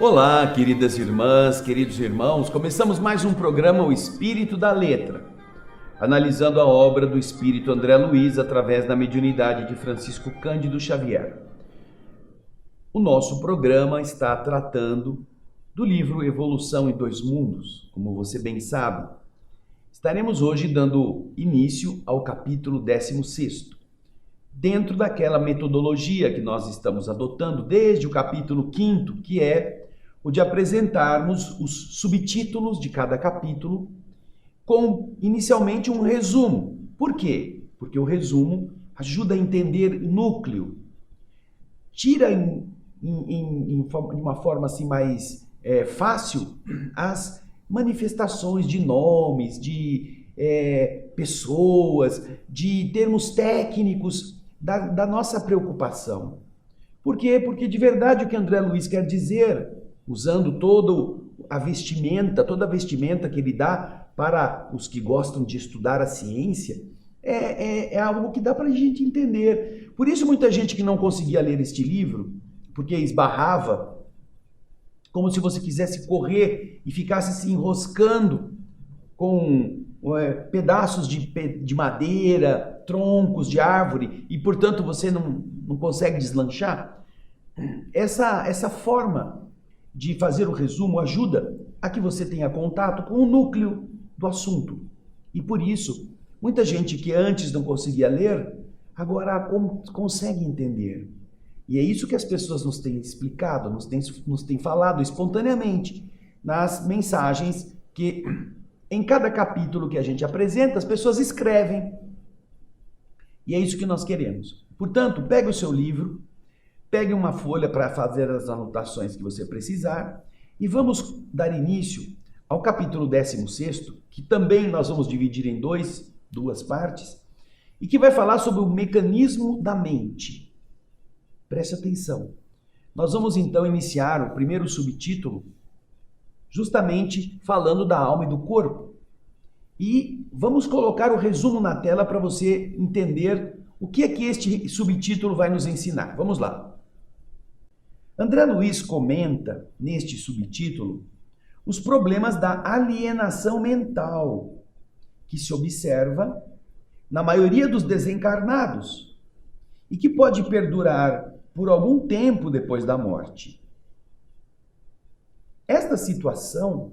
Olá, queridas irmãs, queridos irmãos, começamos mais um programa O Espírito da Letra, analisando a obra do Espírito André Luiz através da mediunidade de Francisco Cândido Xavier. O nosso programa está tratando do livro Evolução em Dois Mundos, como você bem sabe. Estaremos hoje dando início ao capítulo 16º, dentro daquela metodologia que nós estamos adotando desde o capítulo 5º, que é o de apresentarmos os subtítulos de cada capítulo com, inicialmente, um resumo. Por quê? Porque o resumo ajuda a entender o núcleo, tira de uma forma assim mais fácil as manifestações de nomes, de pessoas, de termos técnicos da nossa preocupação. Por quê? Porque de verdade o que André Luiz quer dizer, usando toda a vestimenta que ele dá para os que gostam de estudar a ciência, é algo que dá para a gente entender. Por isso muita gente que não conseguia ler este livro, porque esbarrava, como se você quisesse correr e ficasse se enroscando com pedaços de madeira, troncos de árvore, e portanto você não consegue deslanchar. Essa forma de fazer o resumo ajuda a que você tenha contato com o núcleo do assunto. E por isso, muita gente que antes não conseguia ler, agora consegue entender. E é isso que as pessoas nos têm explicado, nos têm falado espontaneamente nas mensagens que, em cada capítulo que a gente apresenta, as pessoas escrevem. E é isso que nós queremos. Portanto, pegue o seu livro, pegue uma folha para fazer as anotações que você precisar e vamos dar início ao capítulo 16º, que também nós vamos dividir em duas partes, e que vai falar sobre o mecanismo da mente. Preste atenção. Nós vamos então iniciar o primeiro subtítulo justamente falando da alma e do corpo. E vamos colocar o resumo na tela para você entender o que é que este subtítulo vai nos ensinar. Vamos lá. André Luiz comenta, neste subtítulo, os problemas da alienação mental, que se observa na maioria dos desencarnados e que pode perdurar por algum tempo depois da morte. Esta situação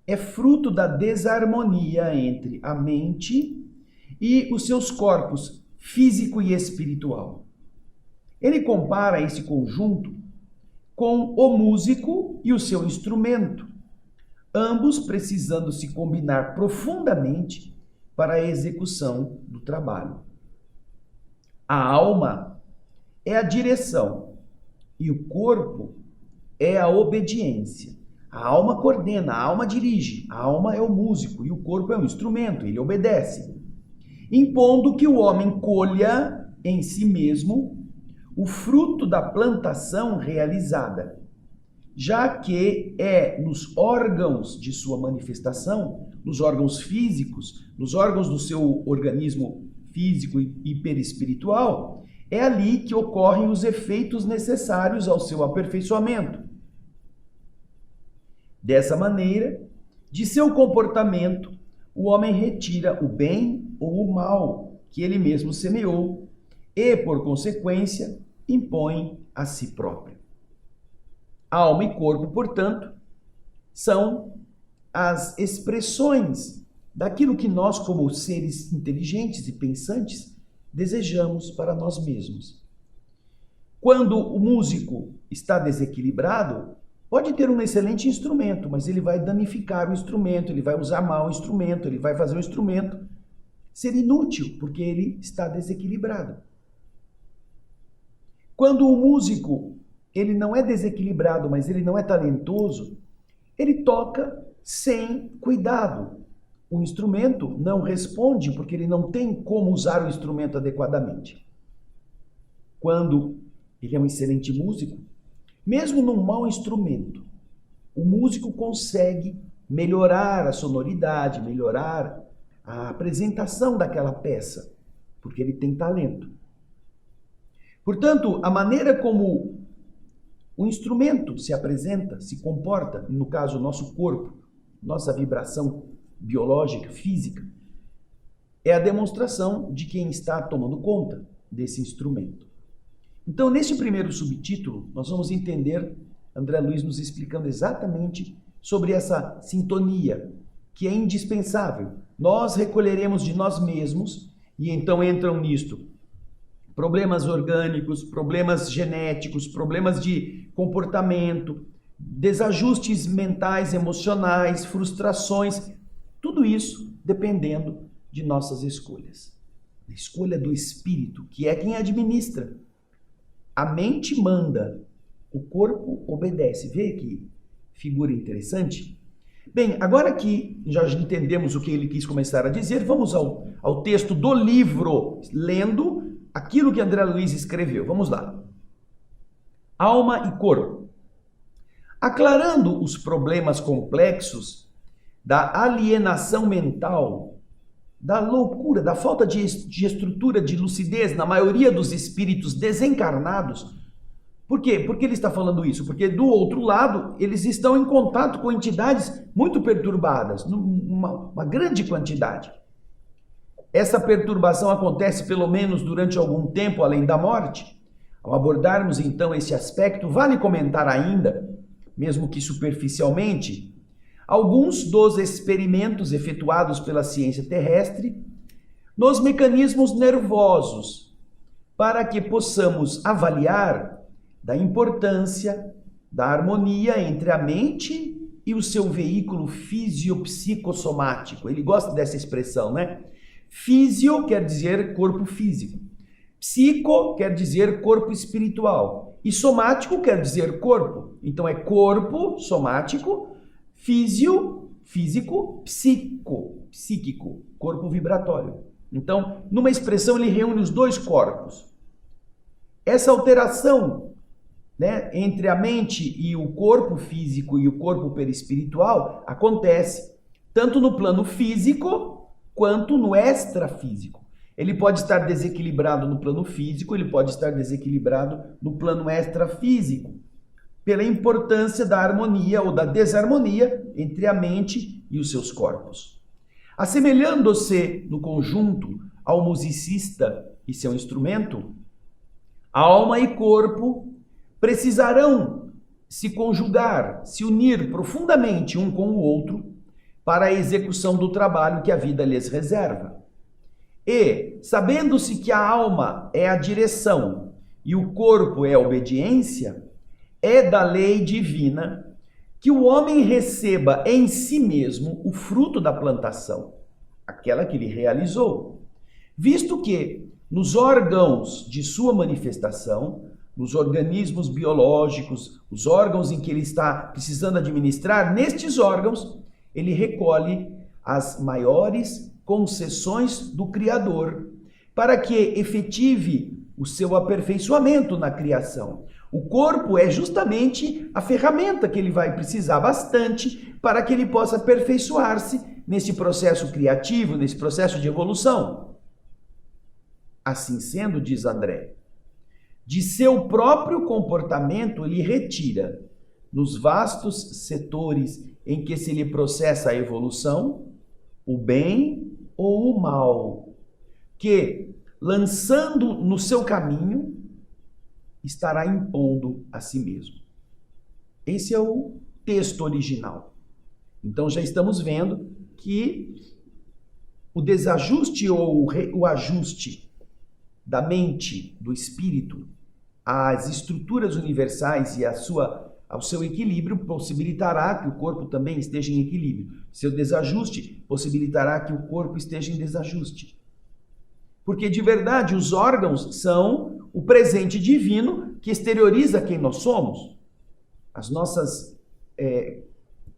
é fruto da desarmonia entre a mente e os seus corpos físico e espiritual. Ele compara esse conjunto com o músico e o seu instrumento, ambos precisando se combinar profundamente para a execução do trabalho. A alma é a direção e o corpo é a obediência. A alma coordena, a alma dirige, a alma é o músico e o corpo é o instrumento, ele obedece, impondo que o homem colha em si mesmo o fruto da plantação realizada, já que é nos órgãos de sua manifestação, nos órgãos físicos, nos órgãos do seu organismo físico e perispiritual, é ali que ocorrem os efeitos necessários ao seu aperfeiçoamento. Dessa maneira, de seu comportamento, o homem retira o bem ou o mal que ele mesmo semeou e, por consequência, impõe a si próprio. Alma e corpo, portanto, são as expressões daquilo que nós, como seres inteligentes e pensantes, desejamos para nós mesmos. Quando o músico está desequilibrado, pode ter um excelente instrumento, mas ele vai danificar o instrumento, ele vai usar mal o instrumento, ele vai fazer o instrumento ser inútil, porque ele está desequilibrado. Quando o músico ele não é desequilibrado, mas ele não é talentoso, ele toca sem cuidado. O instrumento não responde porque ele não tem como usar o instrumento adequadamente. Quando ele é um excelente músico, mesmo num mau instrumento, o músico consegue melhorar a sonoridade, melhorar a apresentação daquela peça, porque ele tem talento. Portanto, a maneira como o instrumento se apresenta, se comporta, no caso, o nosso corpo, nossa vibração biológica, física, é a demonstração de quem está tomando conta desse instrumento. Então, neste primeiro subtítulo, nós vamos entender André Luiz nos explicando exatamente sobre essa sintonia, que é indispensável. Nós recolheremos de nós mesmos, e então entram nisto problemas orgânicos, problemas genéticos, problemas de comportamento, desajustes mentais, emocionais, frustrações, tudo isso dependendo de nossas escolhas. A escolha do espírito, que é quem administra. A mente manda, o corpo obedece. Vê que figura interessante? Bem, agora que já entendemos o que ele quis começar a dizer, vamos ao texto do livro, lendo aquilo que André Luiz escreveu. Vamos lá. Alma e corpo. Aclarando os problemas complexos da alienação mental, da loucura, da falta de estrutura, de lucidez na maioria dos espíritos desencarnados. Por quê? Por que ele está falando isso? Porque do outro lado, eles estão em contato com entidades muito perturbadas, uma grande quantidade. Essa perturbação acontece pelo menos durante algum tempo além da morte. Ao abordarmos então esse aspecto, vale comentar ainda, mesmo que superficialmente, alguns dos experimentos efetuados pela ciência terrestre nos mecanismos nervosos, para que possamos avaliar da importância da harmonia entre a mente e o seu veículo fisiopsicossomático. Ele gosta dessa expressão, né? Físio quer dizer corpo físico, psico quer dizer corpo espiritual e somático quer dizer corpo. Então é corpo somático, físio, físico, psíquico, corpo vibratório. Então, numa expressão, ele reúne os dois corpos. Essa alteração, né, entre a mente e o corpo físico e o corpo perispiritual acontece tanto no plano físico quanto no extrafísico. Ele pode estar desequilibrado no plano físico, ele pode estar desequilibrado no plano extrafísico, pela importância da harmonia ou da desarmonia entre a mente e os seus corpos. Assemelhando-se no conjunto ao musicista e seu instrumento, alma e corpo precisarão se conjugar, se unir profundamente um com o outro para a execução do trabalho que a vida lhes reserva. E, sabendo-se que a alma é a direção e o corpo é a obediência, é da lei divina que o homem receba em si mesmo o fruto da plantação, aquela que ele realizou, visto que nos órgãos de sua manifestação, nos organismos biológicos, os órgãos em que ele está precisando administrar, nestes órgãos, ele recolhe as maiores concessões do Criador para que efetive o seu aperfeiçoamento na criação. O corpo é justamente a ferramenta que ele vai precisar bastante para que ele possa aperfeiçoar-se nesse processo criativo, nesse processo de evolução. Assim sendo, diz André, de seu próprio comportamento ele retira, nos vastos setores em que se lhe processa a evolução, o bem ou o mal, que, lançando no seu caminho, estará impondo a si mesmo. Esse é o texto original. Então já estamos vendo que o desajuste ou o ajuste da mente, do espírito, às estruturas universais e ao seu equilíbrio possibilitará que o corpo também esteja em equilíbrio. Seu desajuste possibilitará que o corpo esteja em desajuste. Porque de verdade os órgãos são o presente divino que exterioriza quem nós somos. As nossas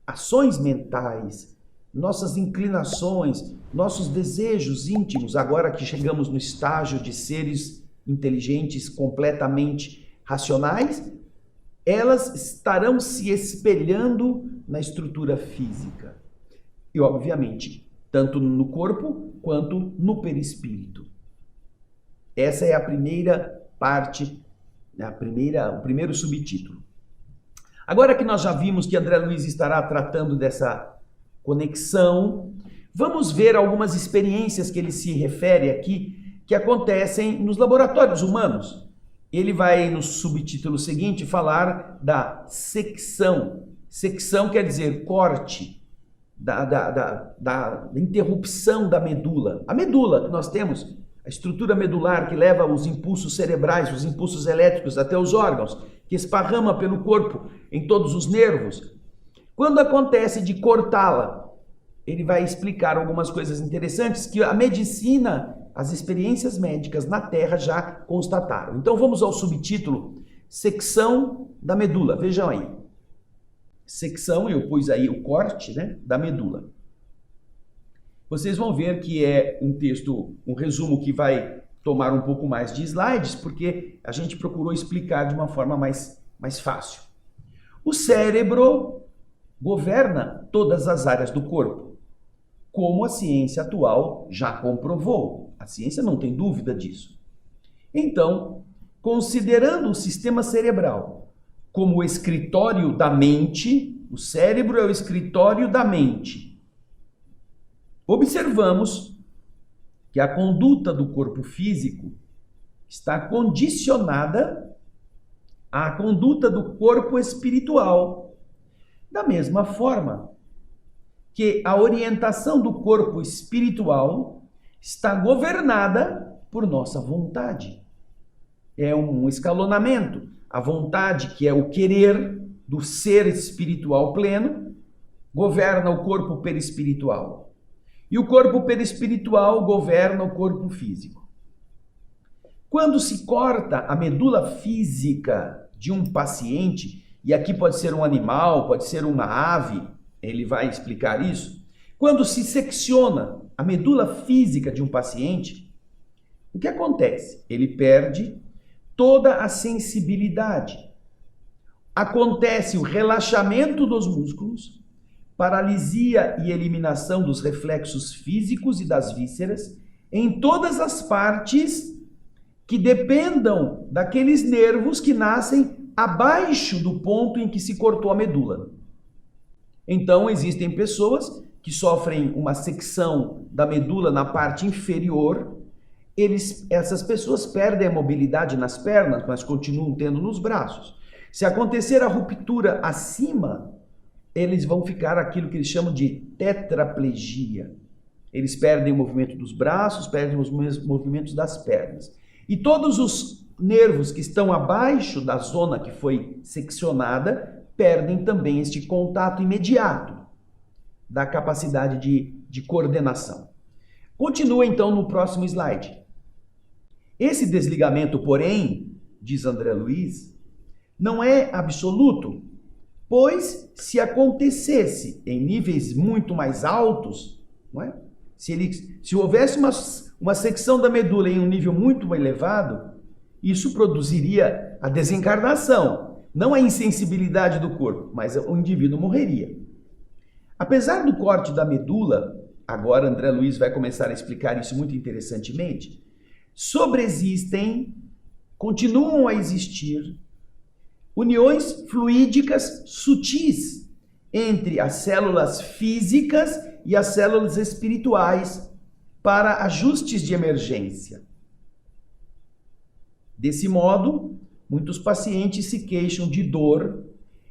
ações mentais, nossas inclinações, nossos desejos íntimos, agora que chegamos no estágio de seres inteligentes completamente racionais, elas estarão se espelhando na estrutura física. E, obviamente, tanto no corpo quanto no perispírito. Essa é a primeira parte, o primeiro subtítulo. Agora que nós já vimos que André Luiz estará tratando dessa conexão, vamos ver algumas experiências que ele se refere aqui, que acontecem nos laboratórios humanos. Ele vai, no subtítulo seguinte, falar da secção. Secção quer dizer corte, da interrupção da medula. A medula que nós temos, a estrutura medular que leva os impulsos cerebrais, os impulsos elétricos até os órgãos, que esparrama pelo corpo em todos os nervos. Quando acontece de cortá-la, ele vai explicar algumas coisas interessantes que a medicina, as experiências médicas na Terra já constataram. Então vamos ao subtítulo, secção da medula. Vejam aí. Secção, eu pus aí o corte, né, da medula. Vocês vão ver que é um texto, um resumo que vai tomar um pouco mais de slides, porque a gente procurou explicar de uma forma mais fácil. O cérebro governa todas as áreas do corpo, como a ciência atual já comprovou. A ciência não tem dúvida disso. Então, considerando o sistema cerebral como o escritório da mente, o cérebro é o escritório da mente, observamos que a conduta do corpo físico está condicionada à conduta do corpo espiritual. Da mesma forma que a orientação do corpo espiritual está governada por nossa vontade. É um escalonamento. A vontade, que é o querer do ser espiritual pleno, governa o corpo perispiritual. E o corpo perispiritual governa o corpo físico. Quando se corta a medula física de um paciente, e aqui pode ser um animal, pode ser uma ave, ele vai explicar isso. Quando se secciona a medula física de um paciente, o que acontece? Ele perde toda a sensibilidade. Acontece o relaxamento dos músculos, paralisia e eliminação dos reflexos físicos e das vísceras em todas as partes que dependam daqueles nervos que nascem abaixo do ponto em que se cortou a medula. Então, existem pessoas que sofrem uma secção da medula na parte inferior. Essas pessoas perdem a mobilidade nas pernas, mas continuam tendo nos braços. Se acontecer a ruptura acima, eles vão ficar aquilo que eles chamam de tetraplegia. Eles perdem o movimento dos braços, perdem os movimentos das pernas. E todos os nervos que estão abaixo da zona que foi seccionada perdem também este contato imediato da capacidade de coordenação. Continua então no próximo slide. Esse desligamento, porém, diz André Luiz, não é absoluto, pois se acontecesse em níveis muito mais altos, não é? Se houvesse uma secção da medula em um nível muito elevado, isso produziria a desencarnação, não a insensibilidade do corpo, mas o indivíduo morreria. Apesar do corte da medula, agora André Luiz vai começar a explicar isso muito interessantemente, continuam a existir uniões fluídicas sutis entre as células físicas e as células espirituais para ajustes de emergência. Desse modo, muitos pacientes se queixam de dor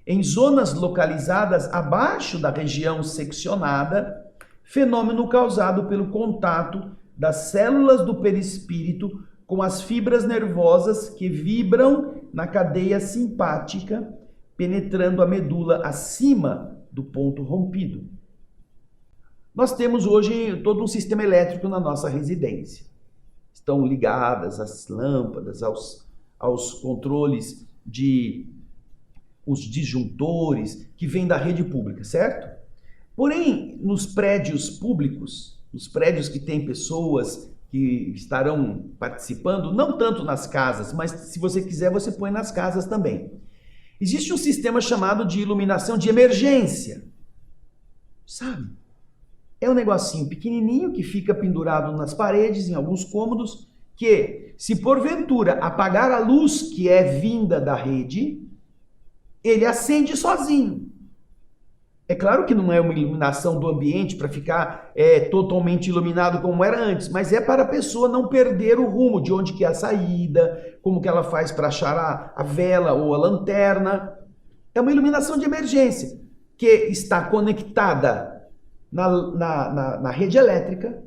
em zonas localizadas abaixo da região seccionada, fenômeno causado pelo contato das células do perispírito com as fibras nervosas que vibram na cadeia simpática, penetrando a medula acima do ponto rompido. Nós temos hoje todo um sistema elétrico na nossa residência. Estão ligadas as lâmpadas, aos controles os disjuntores que vêm da rede pública, certo? Porém, nos prédios públicos, nos prédios que têm pessoas que estarão participando, não tanto nas casas, mas se você quiser, você põe nas casas também. Existe um sistema chamado de iluminação de emergência. Sabe? É um negocinho pequenininho que fica pendurado nas paredes, em alguns cômodos, que, se porventura apagar a luz que é vinda da rede, ele acende sozinho. É claro que não é uma iluminação do ambiente para ficar totalmente iluminado como era antes, mas é para a pessoa não perder o rumo de onde que é a saída, como que ela faz para achar a vela ou a lanterna. É uma iluminação de emergência que está conectada na rede elétrica.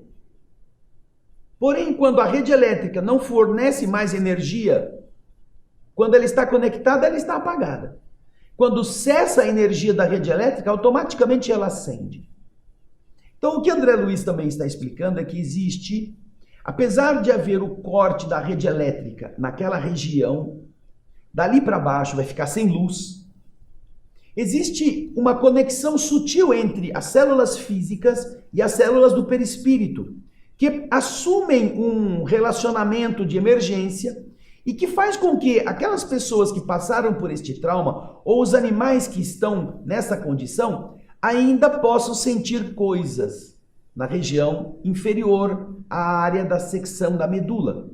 Porém, quando a rede elétrica não fornece mais energia, quando ela está conectada, ela está apagada. Quando cessa a energia da rede elétrica, automaticamente ela acende. Então, o que André Luiz também está explicando é que existe, apesar de haver o corte da rede elétrica naquela região, dali para baixo vai ficar sem luz, existe uma conexão sutil entre as células físicas e as células do perispírito, que assumem um relacionamento de emergência e que faz com que aquelas pessoas que passaram por este trauma ou os animais que estão nessa condição ainda possam sentir coisas na região inferior à área da secção da medula.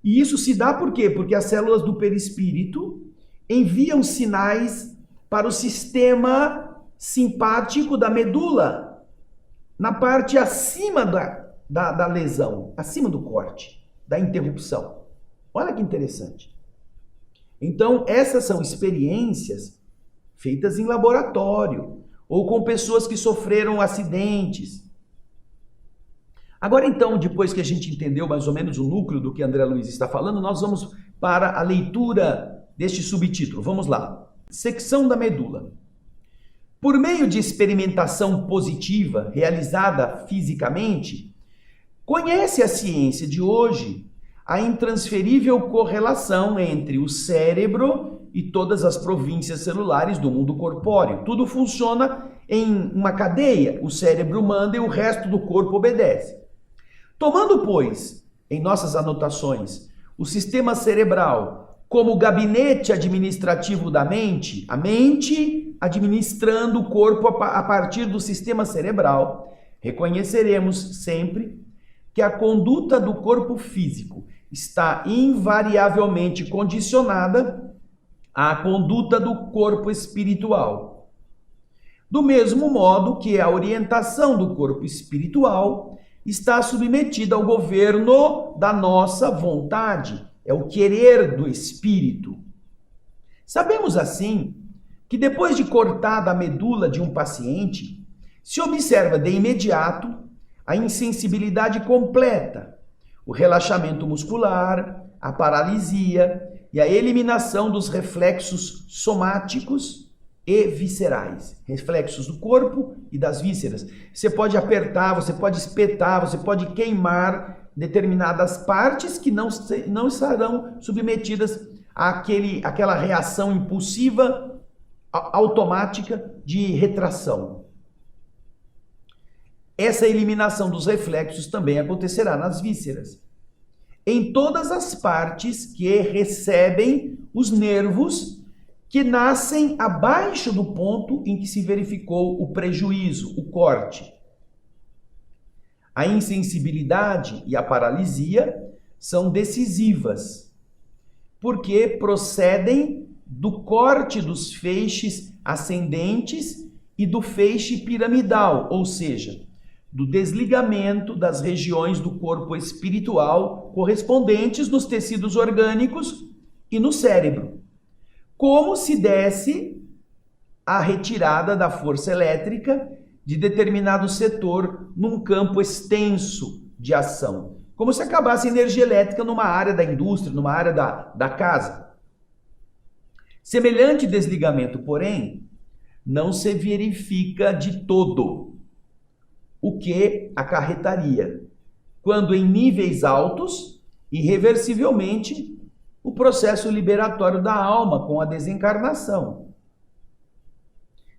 E isso se dá por quê? Porque as células do perispírito enviam sinais para o sistema simpático da medula, na parte acima da lesão, acima do corte, da interrupção. Olha que interessante. Então, essas são experiências feitas em laboratório ou com pessoas que sofreram acidentes. Agora, então, depois que a gente entendeu mais ou menos o núcleo do que André Luiz está falando, nós vamos para a leitura deste subtítulo. Vamos lá. Secção da medula. Por meio de experimentação positiva realizada fisicamente, conhece a ciência de hoje a intransferível correlação entre o cérebro e todas as províncias celulares do mundo corpóreo. Tudo funciona em uma cadeia. O cérebro manda e o resto do corpo obedece. Tomando, pois, em nossas anotações, o sistema cerebral como gabinete administrativo da mente, a mente administrando o corpo a partir do sistema cerebral, reconheceremos sempre que a conduta do corpo físico está invariavelmente condicionada à conduta do corpo espiritual. Do mesmo modo que a orientação do corpo espiritual está submetida ao governo da nossa vontade, é o querer do espírito. Sabemos assim que depois de cortada a medula de um paciente, se observa de imediato a insensibilidade completa, o relaxamento muscular, a paralisia e a eliminação dos reflexos somáticos e viscerais, reflexos do corpo e das vísceras. Você pode apertar, você pode espetar, você pode queimar determinadas partes que não estarão submetidas àquela reação impulsiva, automática de retração. Essa eliminação dos reflexos também acontecerá nas vísceras. Em todas as partes que recebem os nervos que nascem abaixo do ponto em que se verificou o prejuízo, o corte. A insensibilidade e a paralisia são decisivas, porque procedem do corte dos feixes ascendentes e do feixe piramidal, ou seja, do desligamento das regiões do corpo espiritual correspondentes nos tecidos orgânicos e no cérebro, como se desse a retirada da força elétrica de determinado setor num campo extenso de ação, como se acabasse a energia elétrica numa área da indústria, numa área da casa. Semelhante desligamento, porém, não se verifica de todo, o que acarretaria, quando em níveis altos, irreversivelmente, o processo liberatório da alma com a desencarnação.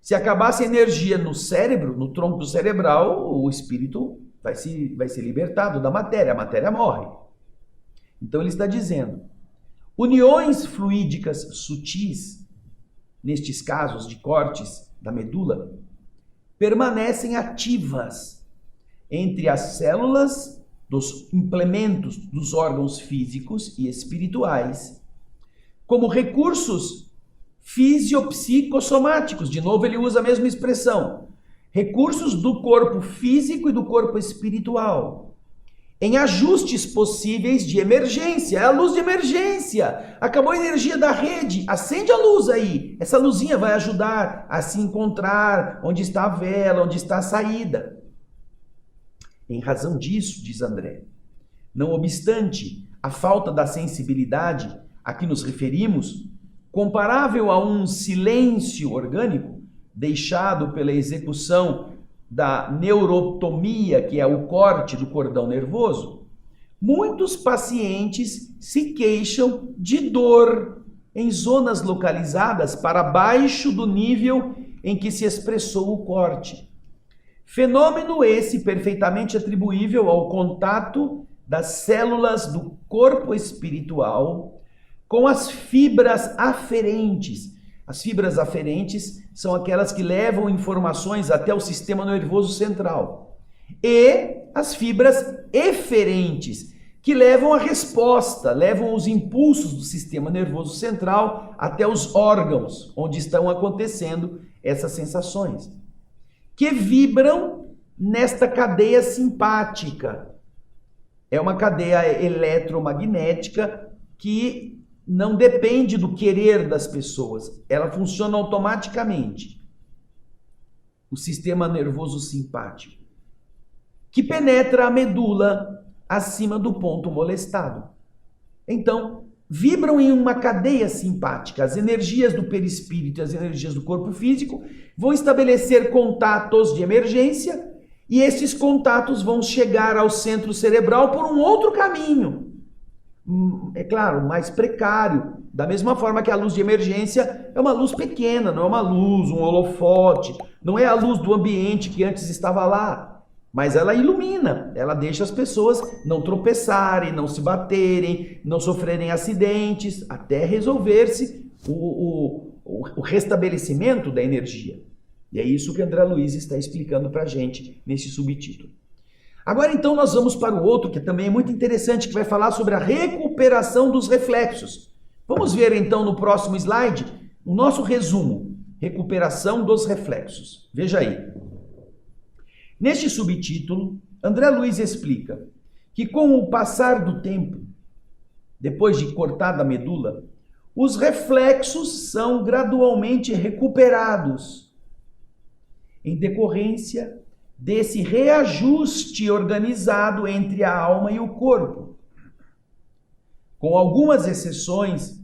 Se acabasse a energia no cérebro, no tronco cerebral, o espírito vai ser libertado da matéria, a matéria morre. Então ele está dizendo, uniões fluídicas sutis nestes casos de cortes da medula, permanecem ativas entre as células dos implementos dos órgãos físicos e espirituais, como recursos fisiopsicossomáticos. De novo, ele usa a mesma expressão. Recursos do corpo físico e do corpo espiritual, em ajustes possíveis de emergência. É a luz de emergência. Acabou a energia da rede. Acende a luz aí. Essa luzinha vai ajudar a se encontrar onde está a vela, onde está a saída. Em razão disso, diz André, não obstante a falta da sensibilidade a que nos referimos, comparável a um silêncio orgânico deixado pela execução da neurotomia, que é o corte do cordão nervoso, muitos pacientes se queixam de dor em zonas localizadas para baixo do nível em que se expressou o corte. Fenômeno esse perfeitamente atribuível ao contato das células do corpo espiritual com as fibras aferentes. As fibras aferentes são aquelas que levam informações até o sistema nervoso central. E as fibras eferentes, que levam a resposta, levam os impulsos do sistema nervoso central até os órgãos, onde estão acontecendo essas sensações, que vibram nesta cadeia simpática. É uma cadeia eletromagnética que não depende do querer das pessoas, ela funciona automaticamente. O sistema nervoso simpático, que penetra a medula acima do ponto molestado. Então, vibram em uma cadeia simpática. As energias do perispírito e as energias do corpo físico vão estabelecer contatos de emergência e esses contatos vão chegar ao centro cerebral por um outro caminho. É claro, mais precário. Da mesma forma que a luz de emergência é uma luz pequena, não é uma luz, um holofote, não é a luz do ambiente que antes estava lá, mas ela ilumina, ela deixa as pessoas não tropeçarem, não se baterem, não sofrerem acidentes, até resolver-se o restabelecimento da energia. E é isso que André Luiz está explicando para a gente nesse subtítulo. Agora então nós vamos para o outro, que também é muito interessante, que vai falar sobre a recuperação dos reflexos. Vamos ver então no próximo slide o nosso resumo, recuperação dos reflexos. Veja aí. Neste subtítulo, André Luiz explica que com o passar do tempo, depois de cortada a medula, os reflexos são gradualmente recuperados em decorrência desse reajuste organizado entre a alma e o corpo. Com algumas exceções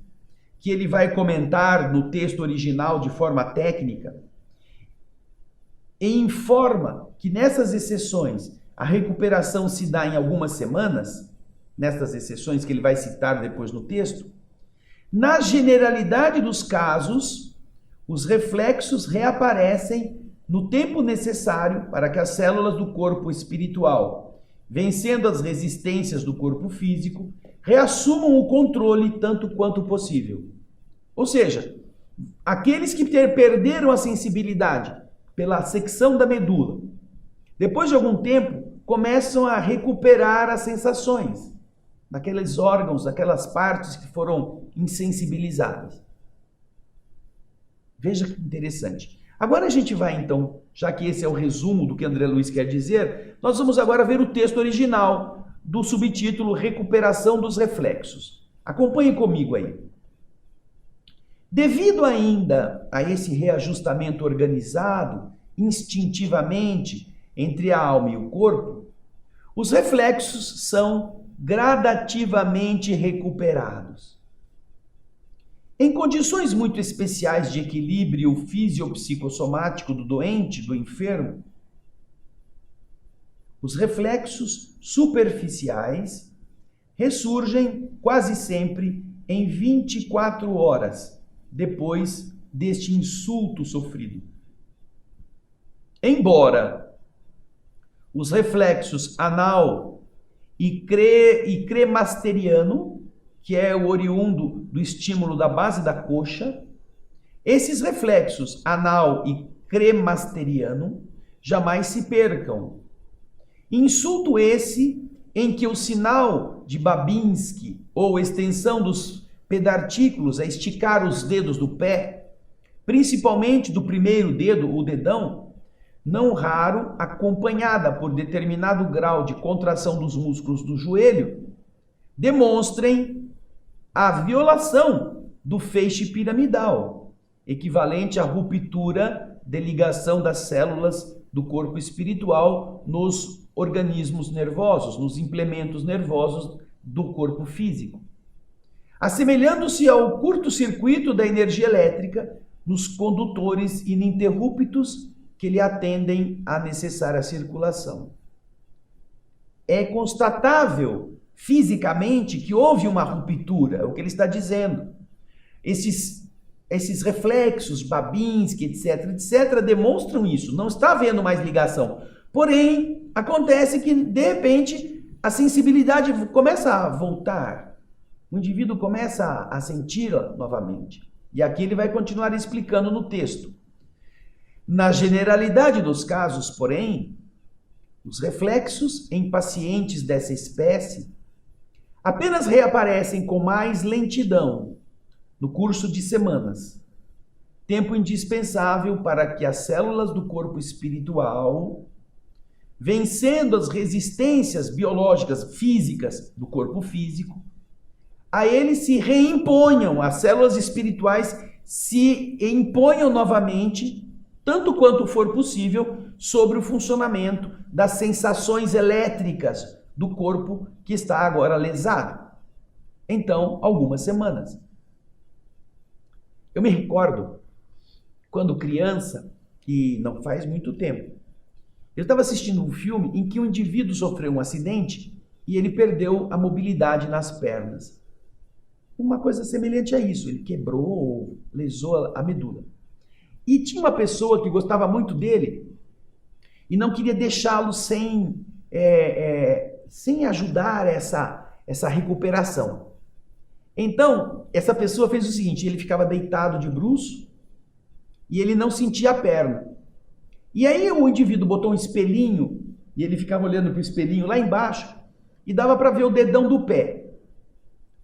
que ele vai comentar no texto original de forma técnica, e informa que nessas exceções a recuperação se dá em algumas semanas, nessas exceções que ele vai citar depois no texto, na generalidade dos casos, os reflexos reaparecem no tempo necessário para que as células do corpo espiritual, vencendo as resistências do corpo físico, reassumam o controle tanto quanto possível. Ou seja, aqueles que perderam a sensibilidade pela secção da medula, depois de algum tempo, começam a recuperar as sensações daqueles órgãos, daquelas partes que foram insensibilizadas. Veja que interessante. Agora a gente vai então, já que esse é o resumo do que André Luiz quer dizer, nós vamos agora ver o texto original do subtítulo Recuperação dos Reflexos. Acompanhe comigo aí. Devido ainda a esse reajustamento organizado, instintivamente, entre a alma e o corpo, os reflexos são gradativamente recuperados. Em condições muito especiais de equilíbrio fisiopsicossomático do doente, do enfermo, os reflexos superficiais ressurgem quase sempre em 24 horas depois deste insulto sofrido. Embora os reflexos anal e cremasteriano, que é o oriundo do estímulo da base da coxa, Esses reflexos anal e cremasteriano jamais se percam. Insulto esse em que o sinal de Babinski, ou extensão dos pedartículos, a esticar os dedos do pé, principalmente do primeiro dedo, o dedão, não raro acompanhada por determinado grau de contração dos músculos do joelho, demonstrem a violação do feixe piramidal, equivalente à ruptura de ligação das células do corpo espiritual nos organismos nervosos, nos implementos nervosos do corpo físico, assemelhando-se ao curto-circuito da energia elétrica nos condutores ininterruptos que lhe atendem à necessária circulação. É constatável fisicamente que houve uma ruptura, é o que ele está dizendo. Esses reflexos, Babinski, etc., demonstram isso. Não está havendo mais ligação. Porém, acontece que, de repente, a sensibilidade começa a voltar. O indivíduo começa a senti-la novamente. E aqui ele vai continuar explicando no texto. Na generalidade dos casos, porém, os reflexos em pacientes dessa espécie apenas reaparecem com mais lentidão no curso de semanas, tempo indispensável para que as células do corpo espiritual, vencendo as resistências biológicas físicas do corpo físico, a ele se reimponham, as células espirituais se imponham novamente, tanto quanto for possível, sobre o funcionamento das sensações elétricas do corpo que está agora lesado. Então, algumas semanas. Eu me recordo, quando criança, e não faz muito tempo, eu estava assistindo um filme em que um indivíduo sofreu um acidente e ele perdeu a mobilidade nas pernas. Uma coisa semelhante a isso, ele quebrou, lesou a medula. E tinha uma pessoa que gostava muito dele e não queria deixá-lo sem ajudar essa recuperação. Então, essa pessoa fez o seguinte, ele ficava deitado de bruços e ele não sentia a perna. E aí o indivíduo botou um espelhinho e ele ficava olhando para o espelhinho lá embaixo e dava para ver o dedão do pé.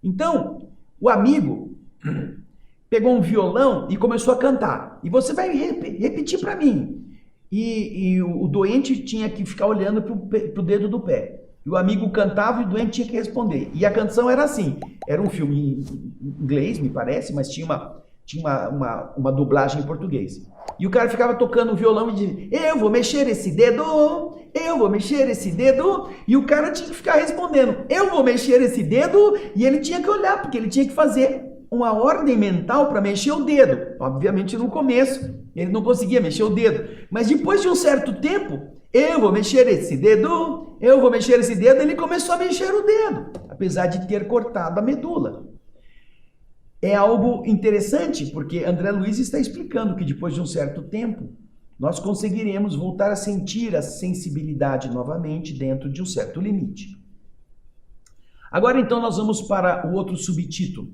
Então, o amigo pegou um violão e começou a cantar. E você vai repetir para mim. E o doente tinha que ficar olhando para o dedo do pé. E o amigo cantava e o doente tinha que responder. E a canção era assim. Era um filme em inglês, me parece, mas tinha uma dublagem em português. E o cara ficava tocando o violão e dizia, eu vou mexer esse dedo, eu vou mexer esse dedo. E o cara tinha que ficar respondendo, eu vou mexer esse dedo. E ele tinha que olhar, porque ele tinha que fazer uma ordem mental para mexer o dedo. Obviamente no começo ele não conseguia mexer o dedo. Mas depois de um certo tempo, eu vou mexer esse dedo, eu vou mexer esse dedo. Ele começou a mexer o dedo, apesar de ter cortado a medula. É algo interessante, porque André Luiz está explicando que depois de um certo tempo, nós conseguiremos voltar a sentir a sensibilidade novamente dentro de um certo limite. Agora então nós vamos para o outro subtítulo,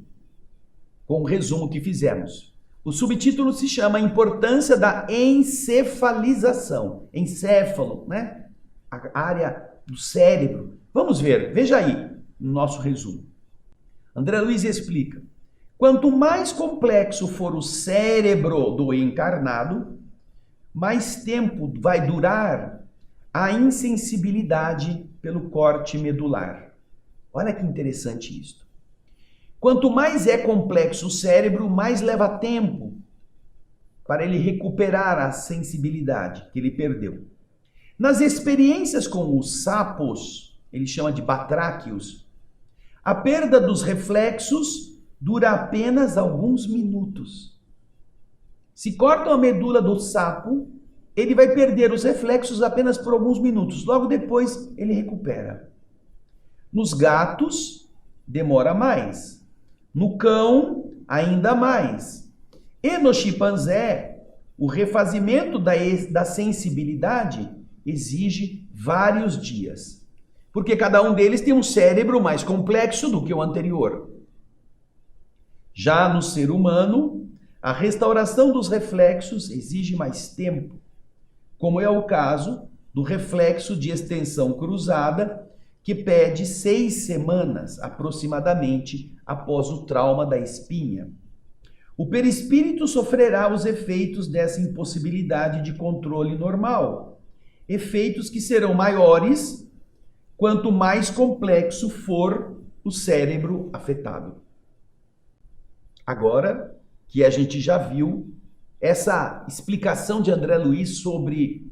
com o resumo que fizemos. O subtítulo se chama A Importância da Encefalização. Encéfalo, né? A área do cérebro. Vamos ver, veja aí no nosso resumo. André Luiz explica. Quanto mais complexo for o cérebro do encarnado, mais tempo vai durar a insensibilidade pelo corte medular. Olha que interessante isso. Quanto mais é complexo o cérebro, mais leva tempo para ele recuperar a sensibilidade que ele perdeu. Nas experiências com os sapos, ele chama de batráquios, a perda dos reflexos dura apenas alguns minutos. Se cortam a medula do sapo, ele vai perder os reflexos apenas por alguns minutos. Logo depois, ele recupera. Nos gatos, demora mais. No cão, ainda mais. E no chimpanzé, o refazimento da sensibilidade exige vários dias. Porque cada um deles tem um cérebro mais complexo do que o anterior. Já no ser humano, a restauração dos reflexos exige mais tempo, como é o caso do reflexo de extensão cruzada, que pede 6 semanas aproximadamente após o trauma da espinha. O perispírito sofrerá os efeitos dessa impossibilidade de controle normal, efeitos que serão maiores quanto mais complexo for o cérebro afetado. Agora que a gente já viu essa explicação de André Luiz sobre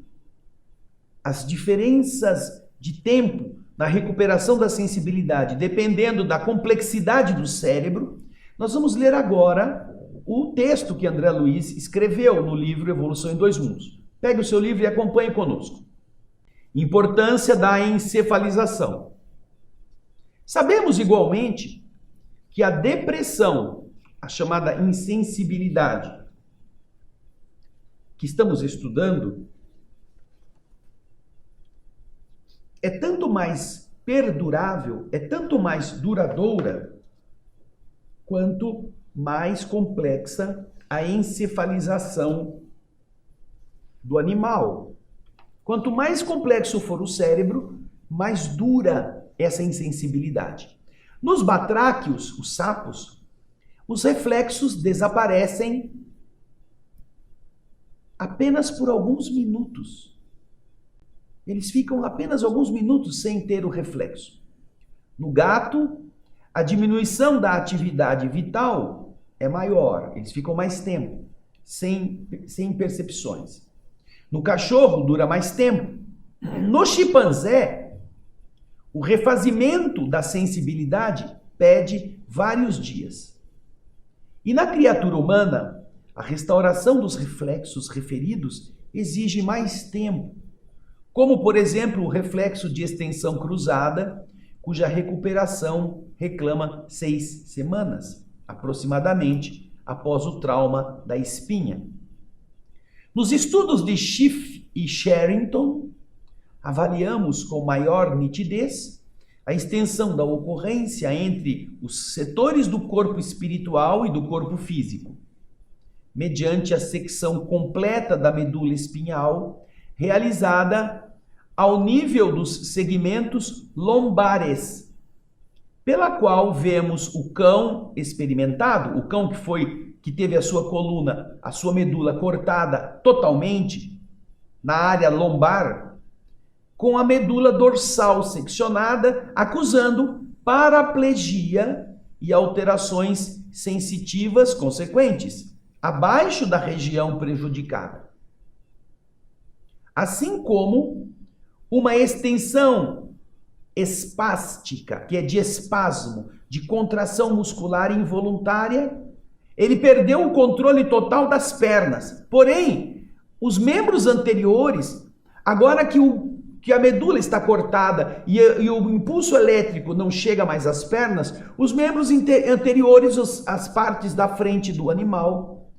as diferenças de tempo na recuperação da sensibilidade, dependendo da complexidade do cérebro, nós vamos ler agora o texto que André Luiz escreveu no livro Evolução em Dois Mundos. Pegue o seu livro e acompanhe conosco. Importância da encefalização. Sabemos igualmente que a depressão, a chamada insensibilidade, que estamos estudando, é tanto mais perdurável, é tanto mais duradoura, quanto mais complexa a encefalização do animal. Quanto mais complexo for o cérebro, mais dura essa insensibilidade. Nos batráquios, os sapos, os reflexos desaparecem apenas por alguns minutos. Eles ficam apenas alguns minutos sem ter o reflexo. No gato, a diminuição da atividade vital é maior, eles ficam mais tempo, sem percepções. No cachorro, dura mais tempo. No chimpanzé, o refazimento da sensibilidade pede vários dias. E na criatura humana, a restauração dos reflexos referidos exige mais tempo, como, por exemplo, o reflexo de extensão cruzada, cuja recuperação reclama 6 semanas, aproximadamente, após o trauma da espinha. Nos estudos de Schiff e Sherrington, avaliamos com maior nitidez a extensão da ocorrência entre os setores do corpo espiritual e do corpo físico, mediante a secção completa da medula espinhal, realizada ao nível dos segmentos lombares, pela qual vemos o cão experimentado, o cão que teve a sua coluna, a sua medula cortada totalmente na área lombar, com a medula dorsal seccionada, acusando paraplegia e alterações sensitivas consequentes, abaixo da região prejudicada. Assim como uma extensão espástica, que é de espasmo, de contração muscular involuntária, ele perdeu o controle total das pernas. Porém, os membros anteriores, agora que a medula está cortada e o impulso elétrico não chega mais às pernas, os membros anteriores, as partes da frente do animal,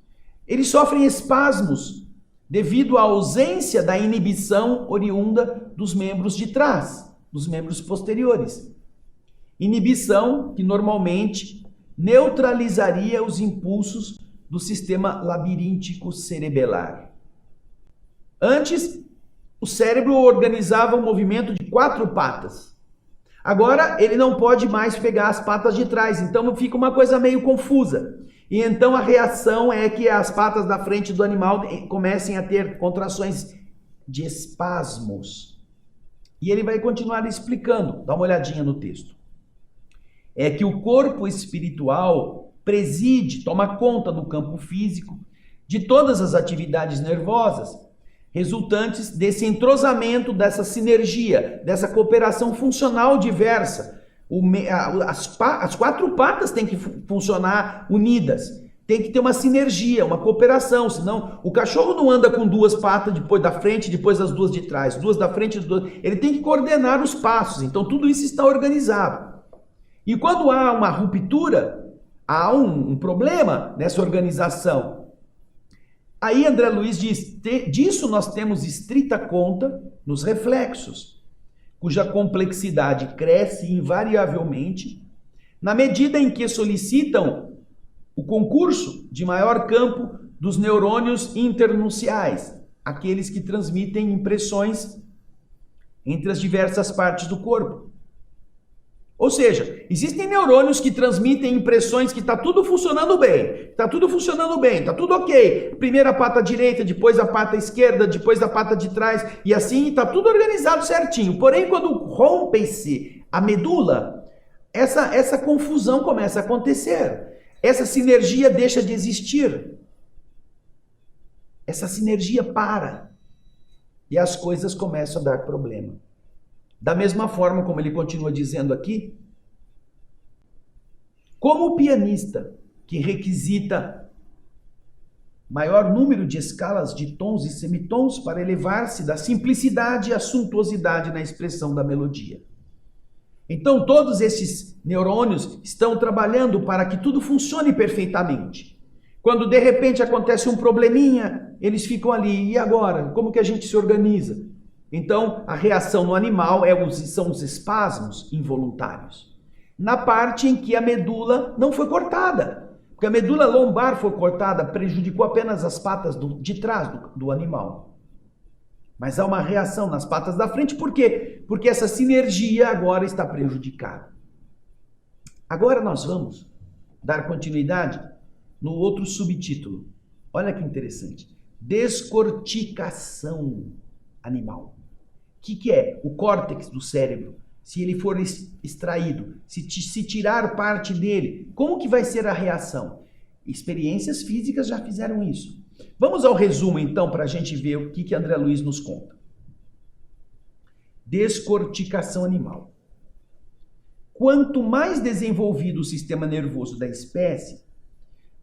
eles sofrem espasmos devido à ausência da inibição oriunda dos membros de trás, dos membros posteriores. Inibição que normalmente neutralizaria os impulsos do sistema labiríntico cerebelar. Antes, o cérebro organizava um movimento de 4 patas. Agora, ele não pode mais pegar as patas de trás, então fica uma coisa meio confusa. E então a reação é que as patas da frente do animal comecem a ter contrações de espasmos. E ele vai continuar explicando, dá uma olhadinha no texto. É que o corpo espiritual preside, toma conta no campo físico de todas as atividades nervosas, resultantes desse entrosamento, dessa sinergia, dessa cooperação funcional diversa. As 4 patas têm que funcionar unidas, tem que ter uma sinergia, uma cooperação, senão o cachorro não anda com 2 patas, depois da frente, depois as 2 de trás, 2 da frente, ele tem que coordenar os passos, então tudo isso está organizado. E quando há uma ruptura, há um problema nessa organização. Aí André Luiz diz, disso nós temos estrita conta nos reflexos, cuja complexidade cresce invariavelmente na medida em que solicitam o concurso de maior campo dos neurônios internunciais, aqueles que transmitem impressões entre as diversas partes do corpo. Ou seja, existem neurônios que transmitem impressões que está tudo funcionando bem, está tudo funcionando bem, está tudo ok. Primeiro a pata direita, depois a pata esquerda, depois a pata de trás, e assim está tudo organizado certinho. Porém, quando rompe-se a medula, essa confusão começa a acontecer. Essa sinergia deixa de existir. Essa sinergia para. E as coisas começam a dar problema. Da mesma forma, como ele continua dizendo aqui, como o pianista que requisita maior número de escalas de tons e semitons para elevar-se da simplicidade à suntuosidade na expressão da melodia. Então, todos esses neurônios estão trabalhando para que tudo funcione perfeitamente. Quando de repente acontece um probleminha, eles ficam ali. E agora? Como que a gente se organiza? Então, a reação no animal são os espasmos involuntários. Na parte em que a medula não foi cortada. Porque a medula lombar foi cortada, prejudicou apenas as patas de trás do animal. Mas há uma reação nas patas da frente, por quê? Porque essa sinergia agora está prejudicada. Agora nós vamos dar continuidade no outro subtítulo. Olha que interessante. Descorticação animal. O que é? O córtex do cérebro, se ele for extraído, se tirar parte dele, como que vai ser a reação? Experiências físicas já fizeram isso. Vamos ao resumo, então, para a gente ver o que André Luiz nos conta. Descorticação animal. Quanto mais desenvolvido o sistema nervoso da espécie,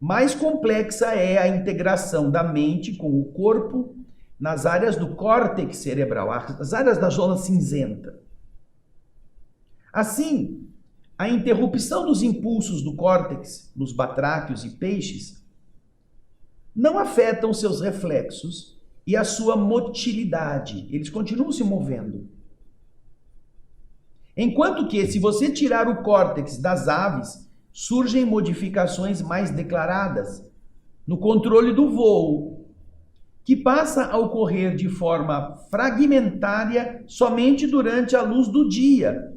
mais complexa é a integração da mente com o corpo nas áreas do córtex cerebral, as áreas da zona cinzenta. Assim, a interrupção dos impulsos do córtex nos batráquios e peixes não afetam seus reflexos e a sua motilidade. Eles continuam se movendo. Enquanto que, se você tirar o córtex das aves, surgem modificações mais declaradas no controle do voo, que passa a ocorrer de forma fragmentária somente durante a luz do dia,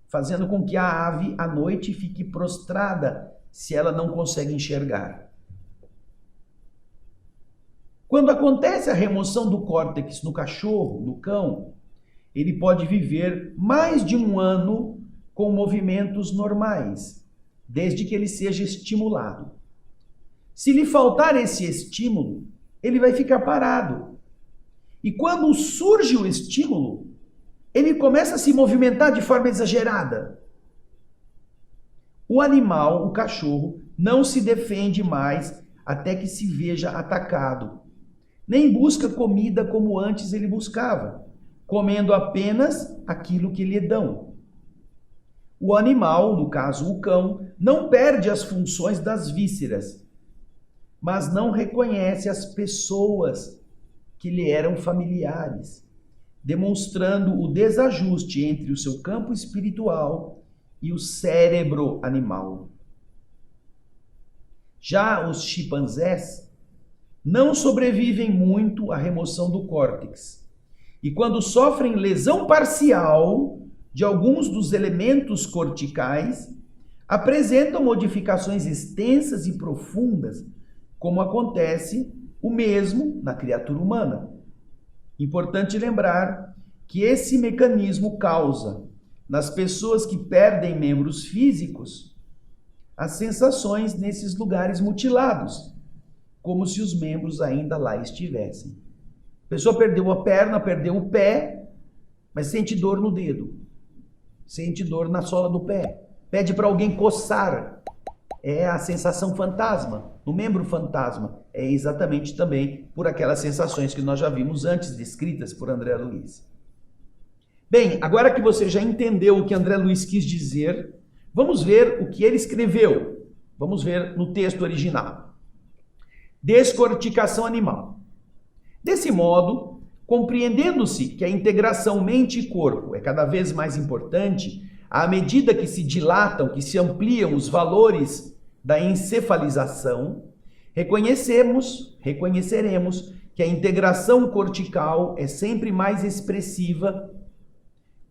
fazendo com que a ave à noite fique prostrada se ela não consegue enxergar. Quando acontece a remoção do córtex no cachorro, no cão, ele pode viver mais de 1 ano com movimentos normais, desde que ele seja estimulado. Se lhe faltar esse estímulo, ele vai ficar parado. E quando surge o estímulo, ele começa a se movimentar de forma exagerada. O animal, o cachorro, não se defende mais até que se veja atacado. Nem busca comida como antes ele buscava, comendo apenas aquilo que lhe dão. O animal, no caso o cão, não perde as funções das vísceras, mas não reconhece as pessoas que lhe eram familiares, demonstrando o desajuste entre o seu campo espiritual e o cérebro animal. Já os chimpanzés não sobrevivem muito à remoção do córtex, e quando sofrem lesão parcial de alguns dos elementos corticais, apresentam modificações extensas e profundas, como acontece o mesmo na criatura humana. Importante lembrar que esse mecanismo causa, nas pessoas que perdem membros físicos, as sensações nesses lugares mutilados, como se os membros ainda lá estivessem. A pessoa perdeu a perna, perdeu o pé, mas sente dor no dedo, sente dor na sola do pé, pede para alguém coçar. É a sensação fantasma, no membro fantasma. É exatamente também por aquelas sensações que nós já vimos antes descritas por André Luiz. Bem, agora que você já entendeu o que André Luiz quis dizer, vamos ver o que ele escreveu. Vamos ver no texto original. Descorticação animal. Desse modo, compreendendo-se que a integração mente e corpo é cada vez mais importante, à medida que se dilatam, que se ampliam os valores da encefalização, reconheceremos que a integração cortical é sempre mais expressiva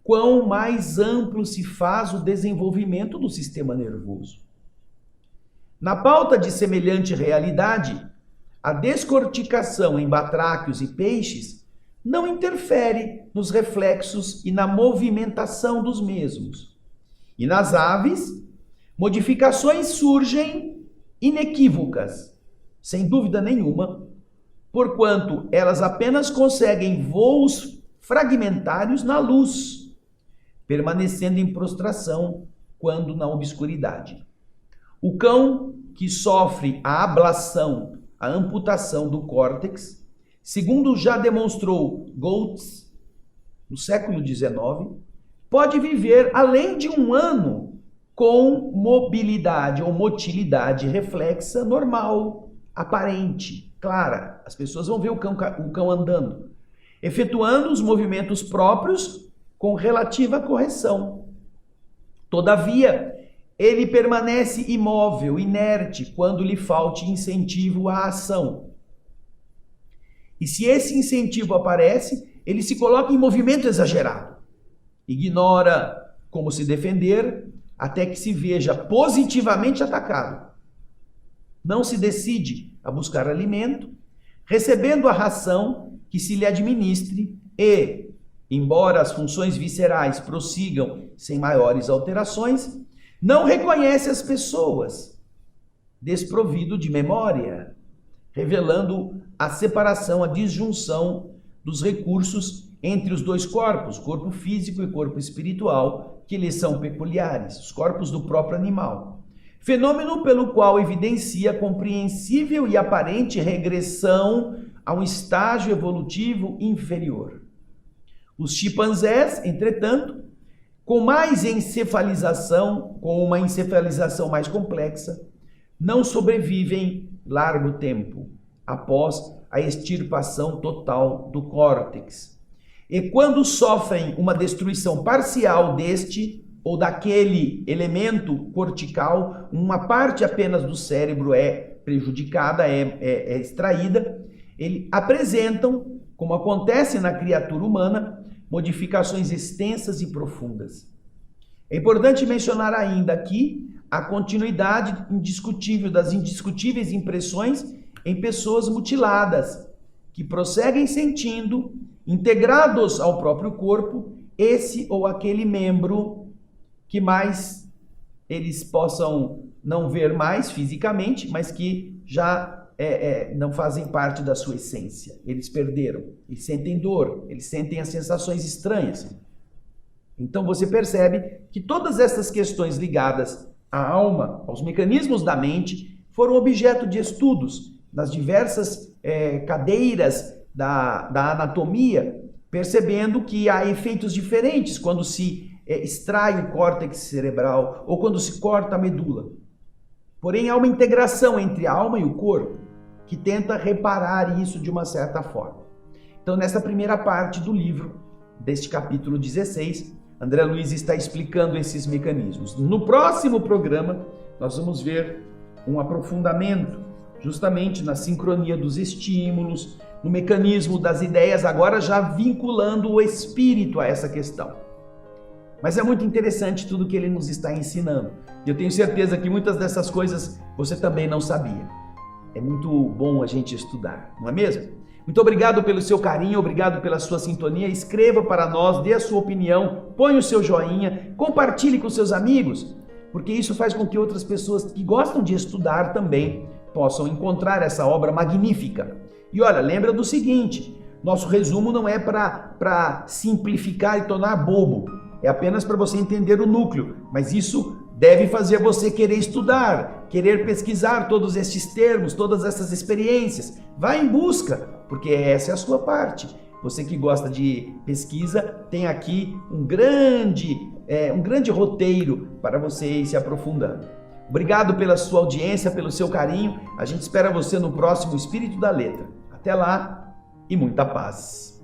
quão mais amplo se faz o desenvolvimento do sistema nervoso. Na pauta de semelhante realidade, a descorticação em batráquios e peixes não interfere nos reflexos e na movimentação dos mesmos. E nas aves, modificações surgem inequívocas, sem dúvida nenhuma, porquanto elas apenas conseguem voos fragmentários na luz, permanecendo em prostração quando na obscuridade. O cão que sofre a ablação, a amputação do córtex, segundo já demonstrou Goltz, no século XIX, pode viver além de 1 ano com mobilidade ou motilidade reflexa normal, aparente, clara. As pessoas vão ver o cão andando, efetuando os movimentos próprios com relativa correção. Todavia, ele permanece imóvel, inerte, quando lhe falte incentivo à ação. E se esse incentivo aparece, ele se coloca em movimento exagerado. Ignora como se defender, até que se veja positivamente atacado. Não se decide a buscar alimento, recebendo a ração que se lhe administre e, embora as funções viscerais prossigam sem maiores alterações, não reconhece as pessoas, desprovido de memória, revelando a separação, a disjunção dos recursos entre os dois corpos, corpo físico e corpo espiritual, que lhes são peculiares, os corpos do próprio animal. Fenômeno pelo qual evidencia compreensível e aparente regressão a um estágio evolutivo inferior. Os chimpanzés, entretanto, com mais encefalização, com uma encefalização mais complexa, não sobrevivem largo tempo após a extirpação total do córtex. E quando sofrem uma destruição parcial deste ou daquele elemento cortical, uma parte apenas do cérebro é prejudicada, é extraída, eles apresentam, como acontece na criatura humana, modificações extensas e profundas. É importante mencionar ainda aqui a continuidade indiscutível das indiscutíveis impressões em pessoas mutiladas, que prosseguem sentindo, integrados ao próprio corpo, esse ou aquele membro que mais eles possam não ver mais fisicamente, mas que já não fazem parte da sua essência. Eles perderam, eles sentem dor, eles sentem as sensações estranhas. Então você percebe que todas essas questões ligadas à alma, aos mecanismos da mente, foram objeto de estudos nas diversas cadeiras da anatomia, percebendo que há efeitos diferentes quando se extrai o córtex cerebral ou quando se corta a medula. Porém, há uma integração entre a alma e o corpo que tenta reparar isso de uma certa forma. Então, nessa primeira parte do livro, deste capítulo 16, André Luiz está explicando esses mecanismos. No próximo programa, nós vamos ver um aprofundamento justamente na sincronia dos estímulos, no mecanismo das ideias, agora já vinculando o espírito a essa questão. Mas é muito interessante tudo que ele nos está ensinando. E eu tenho certeza que muitas dessas coisas você também não sabia. É muito bom a gente estudar, não é mesmo? Muito obrigado pelo seu carinho, obrigado pela sua sintonia. Escreva para nós, dê a sua opinião, põe o seu joinha, compartilhe com seus amigos, porque isso faz com que outras pessoas que gostam de estudar também possam encontrar essa obra magnífica. E olha, lembra do seguinte, nosso resumo não é para simplificar e tornar bobo, é apenas para você entender o núcleo, mas isso deve fazer você querer estudar, querer pesquisar todos esses termos, todas essas experiências. Vá em busca, porque essa é a sua parte. Você que gosta de pesquisa, tem aqui um grande roteiro para você ir se aprofundando. Obrigado pela sua audiência, pelo seu carinho. A gente espera você no próximo Espírito da Letra. Até lá e muita paz.